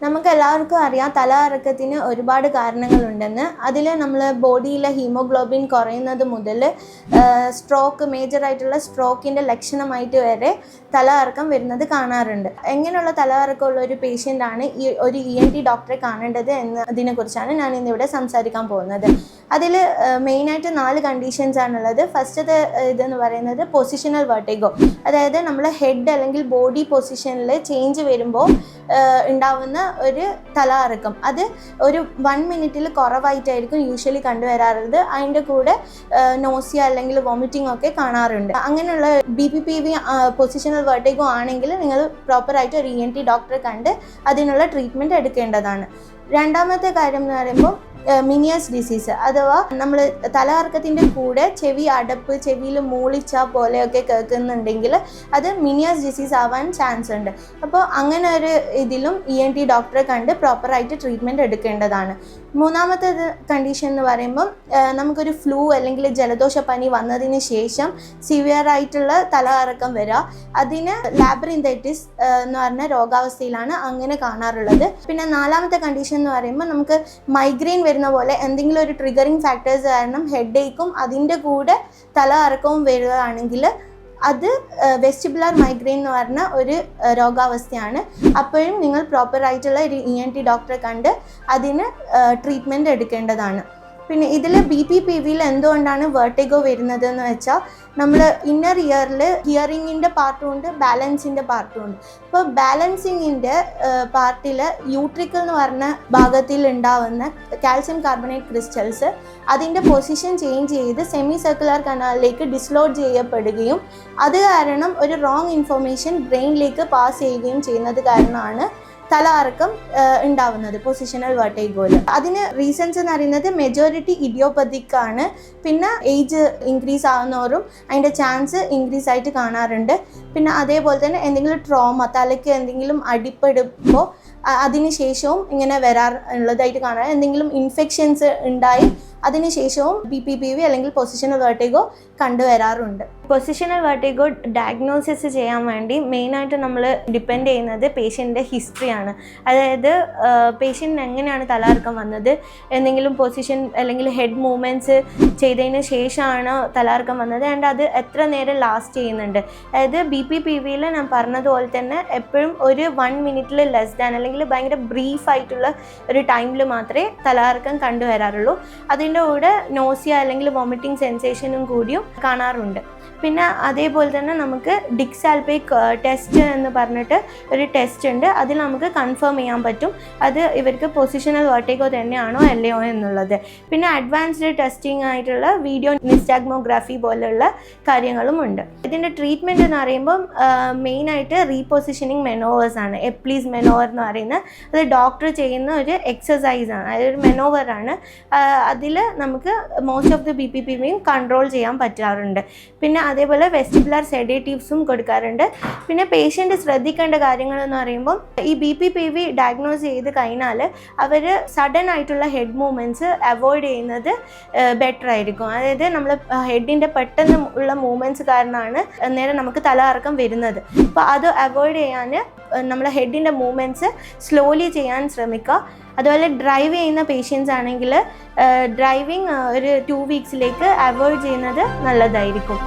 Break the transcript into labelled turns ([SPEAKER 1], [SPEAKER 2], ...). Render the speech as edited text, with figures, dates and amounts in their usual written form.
[SPEAKER 1] നമുക്ക് എല്ലാവർക്കും അറിയാം തല കറക്കത്തിന് ഒരുപാട് കാരണങ്ങളുണ്ടെന്ന്. അതിൽ നമ്മൾ ബോഡിയിലെ ഹീമോഗ്ലോബിൻ കുറയുന്നത് മുതൽ സ്ട്രോക്ക്, മേജറായിട്ടുള്ള സ്ട്രോക്കിൻ്റെ ലക്ഷണമായിട്ട് വരെ തല കറക്കം വരുന്നത് കാണാറുണ്ട്. എങ്ങനെയുള്ള തല കറക്കമുള്ള ഒരു പേഷ്യൻ്റാണ് ഒരു ENT ഡോക്ടറെ കാണേണ്ടത് എന്നതിനെക്കുറിച്ചാണ് ഞാൻ ഇന്നിവിടെ സംസാരിക്കാൻ പോകുന്നത്. അതിൽ മെയിനായിട്ട് 4 കണ്ടീഷൻസ് ആണുള്ളത്. ഫസ്റ്റത്തെ ഇതെന്ന് പറയുന്നത് പൊസിഷണൽ വെർട്ടിഗോ, അതായത് നമ്മൾ ഹെഡ് അല്ലെങ്കിൽ ബോഡി പൊസിഷനിൽ ചേഞ്ച് വരുമ്പോൾ ഉണ്ടാവുന്ന ഒരു തല കറക്കം. അത് ഒരു 1 മിനിറ്റിൽ കുറവായിട്ടായിരിക്കും യൂഷ്വലി കണ്ടുവരാറുള്ളത്. അതിൻ്റെ കൂടെ നോസിയ അല്ലെങ്കിൽ വോമിറ്റിംഗ് ഒക്കെ കാണാറുണ്ട്. അങ്ങനെയുള്ള BPPV പൊസിഷണൽ വെർട്ടിഗോ ആണെങ്കിൽ നിങ്ങൾ പ്രോപ്പറായിട്ട് ഒരു ENT ഡോക്ടറെ കണ്ട് അതിനുള്ള ട്രീറ്റ്മെൻറ്റ് എടുക്കേണ്ടതാണ്. രണ്ടാമത്തെ കാര്യം എന്ന് പറയുമ്പോൾ മിനിയസ് ഡിസീസ്, അഥവാ നമ്മൾ തലകറക്കത്തിൻ്റെ കൂടെ ചെവി അടപ്പ്, ചെവിയിൽ മൂളിച്ച പോലെയൊക്കെ കേൾക്കുന്നുണ്ടെങ്കിൽ അത് മിനിയസ് ഡിസീസ് ആവാൻ ചാൻസ് ഉണ്ട്. അപ്പോൾ അങ്ങനെ ഒരു ഇതിലും ENT ഡോക്ടറെ കണ്ട് പ്രോപ്പറായിട്ട് ട്രീറ്റ്മെൻറ്റ് എടുക്കേണ്ടതാണ്. മൂന്നാമത്തെ കണ്ടീഷൻ എന്ന് പറയുമ്പം നമുക്കൊരു ഫ്ലൂ അല്ലെങ്കിൽ ജലദോഷപ്പനി വന്നതിന് ശേഷം സിവിയർ ആയിട്ടുള്ള തലകറക്കം വരിക. അതിന് ലാബ്രിന്തൈറ്റിസ് എന്ന് പറഞ്ഞ രോഗാവസ്ഥയിലാണ് അങ്ങനെ കാണാറുള്ളത്. പിന്നെ നാലാമത്തെ കണ്ടീഷൻ എന്ന് പറയുമ്പോൾ നമുക്ക് മൈഗ്രെയിൻ വരുന്ന പോലെ എന്തെങ്കിലും ഒരു ട്രിഗറിങ് ഫാക്ടേഴ്സ് കാരണം ഹെഡ് ഏക്കും അതിൻ്റെ കൂടെ തലകറക്കവും വരികയാണെങ്കിൽ അത് വെസ്റ്റിബുലാർ മൈഗ്രെയിൻ എന്ന് പറഞ്ഞ ഒരു രോഗാവസ്ഥയാണ്. അപ്പോഴും നിങ്ങൾ പ്രോപ്പറായിട്ടുള്ള ഒരു ENT ഡോക്ടറെ കണ്ട് അതിന് ട്രീറ്റ്മെൻറ്റ് എടുക്കേണ്ടതാണ്. പിന്നെ ഇതിൽ BPPVയിൽ എന്തുകൊണ്ടാണ് വെർട്ടിഗോ വരുന്നത് എന്ന് വെച്ചാൽ നമ്മൾ ഇന്നർ ഇയറിൽ ഹിയറിങ്ങിൻ്റെ പാർട്ടും ഉണ്ട്, ബാലൻസിൻ്റെ പാർട്ടും ഉണ്ട്. ഇപ്പോൾ ബാലൻസിങ്ങിൻ്റെ പാർട്ടിൽ യൂട്രിക്കൽ എന്ന് പറഞ്ഞ ഭാഗത്തിൽ ഉണ്ടാവുന്ന കാൽസ്യം കാർബണേറ്റ് ക്രിസ്റ്റൽസ് അതിൻ്റെ പൊസിഷൻ ചേഞ്ച് ചെയ്ത് സെമി സർക്കുലർ കനാലിലേക്ക് ഡിസ്ലോഡ് ചെയ്യപ്പെടുകയും അത് കാരണം ഒരു റോങ് ഇൻഫർമേഷൻ ബ്രെയിനിലേക്ക് പാസ് ചെയ്യുകയും ചെയ്യുന്നത് കാരണമാണ് തലകറക്കം ഉണ്ടാവുന്നത് പൊസിഷണൽ വെർട്ടിഗോയിൽ. അതിന് റീസൺസ് എന്ന് പറയുന്നത് മെജോറിറ്റി ഇഡിയോപ്പതിക് ആണ്. പിന്നെ ഏജ് ഇൻക്രീസ് ആവുന്നവരും അതിൻ്റെ ചാൻസ് ഇൻക്രീസ് ആയിട്ട് കാണാറുണ്ട്. പിന്നെ അതേപോലെ തന്നെ എന്തെങ്കിലും ട്രോമ, തലയ്ക്ക് എന്തെങ്കിലും അടിപ്പെടുമ്പോൾ അതിനുശേഷവും ഇങ്ങനെ വരാറുള്ളതായിട്ട് കാണാം. എന്തെങ്കിലും ഇൻഫെക്ഷൻസ് ഉണ്ടായി അതിനുശേഷവും BPPV അല്ലെങ്കിൽ പൊസിഷണൽ വെർട്ടിഗോ കണ്ടുവരാറുണ്ട്. പൊസിഷണൽ വെർട്ടിഗോ ഡയഗ്നോസിസ് ചെയ്യാൻ വേണ്ടി മെയിനായിട്ട് നമ്മൾ ഡിപ്പെൻഡ് ചെയ്യുന്നത് പേഷ്യൻ്റെ ഹിസ്റ്ററിയാണ്. അതായത് പേഷ്യൻറ്റിന് എങ്ങനെയാണ് തലകറക്കം വന്നത്, എന്തെങ്കിലും പൊസിഷൻ അല്ലെങ്കിൽ ഹെഡ് മൂവ്മെൻറ്റ്സ് ചെയ്തതിന് ശേഷമാണ് തലകറക്കം വന്നത്, ആൻഡ് അത് എത്ര നേരം ലാസ്റ്റ് ചെയ്യുന്നുണ്ട്. അതായത് BPPVയിൽ ഞാൻ പറഞ്ഞതുപോലെ തന്നെ എപ്പോഴും ഒരു 1 മിനിറ്റിൽ ലെസ് ദാൻ അല്ലെങ്കിൽ ഭയങ്കര ബ്രീഫായിട്ടുള്ള ഒരു ടൈമിൽ മാത്രമേ തലകറക്കം കണ്ടുവരാറുള്ളൂ. അതിൻ്റെ കൂടെ നോസിയ അല്ലെങ്കിൽ വോമിറ്റിംഗ് സെൻസേഷനും കൂടിയും കാണാറുണ്ട്. പിന്നെ അതേപോലെ തന്നെ നമുക്ക് ഡിക്സാൽപേക്ക് ടെസ്റ്റ് എന്ന് പറഞ്ഞിട്ട് ഒരു ടെസ്റ്റ് ഉണ്ട്. അതിൽ നമുക്ക് കൺഫേം ചെയ്യാൻ പറ്റും അത് ഇവർക്ക് പൊസിഷണൽ വെർട്ടിഗോ തന്നെയാണോ അല്ലയോ എന്നുള്ളത്. പിന്നെ അഡ്വാൻസ്ഡ് ടെസ്റ്റിംഗ് ആയിട്ടുള്ള വീഡിയോ നിസ്റ്റാഗ്മോഗ്രാഫി പോലെയുള്ള കാര്യങ്ങളും ഉണ്ട്. ഇതിൻ്റെ ട്രീറ്റ്മെൻറ്റ് എന്ന് പറയുമ്പം മെയിനായിട്ട് റീപൊസിഷനിങ് മെനോവേഴ്സ് ആണ്. എപ്ലീസ് മെനോവർ എന്ന് പറയുന്നത് അത് ഡോക്ടർ ചെയ്യുന്ന ഒരു എക്സസൈസാണ്, അതൊരു ഒരു മെനോവറാണ്. അതിൽ നമുക്ക് മോസ്റ്റ് ഓഫ് ദി BPPVയും കൺട്രോൾ ചെയ്യാൻ പറ്റാറുണ്ട്. പിന്നെ അതേപോലെ വെസ്റ്റിബുലാർ സെഡേറ്റീവ്സും കൊടുക്കാറുണ്ട്. പിന്നെ പേഷ്യൻ്റ് ശ്രദ്ധിക്കേണ്ട കാര്യങ്ങളെന്ന് പറയുമ്പോൾ ഈ BPPV ഡയഗ്നോസ് ചെയ്ത് കഴിഞ്ഞാൽ അവർ സഡൻ ആയിട്ടുള്ള ഹെഡ് മൂവ്മെൻറ്റ്സ് അവോയ്ഡ് ചെയ്യുന്നത് ബെറ്റർ ആയിരിക്കും. അതായത് നമ്മൾ ഹെഡിൻ്റെ പെട്ടെന്ന് ഉള്ള മൂവ്മെൻറ്റ്സ് കാരണമാണ് നേരെ നമുക്ക് തലകറക്കം വരുന്നത്. അപ്പോൾ അത് അവോയ്ഡ് ചെയ്യാൻ നമ്മൾ ഹെഡിൻ്റെ മൂവ്മെൻറ്റ്സ് സ്ലോലി ചെയ്യാൻ ശ്രമിക്കുക. അതുപോലെ ഡ്രൈവ് ചെയ്യുന്ന പേഷ്യൻസ് ആണെങ്കിൽ ഡ്രൈവിംഗ് ഒരു 2 വീക്സിലേക്ക് അവോയ്ഡ് ചെയ്യുന്നത് നല്ലതായിരിക്കും.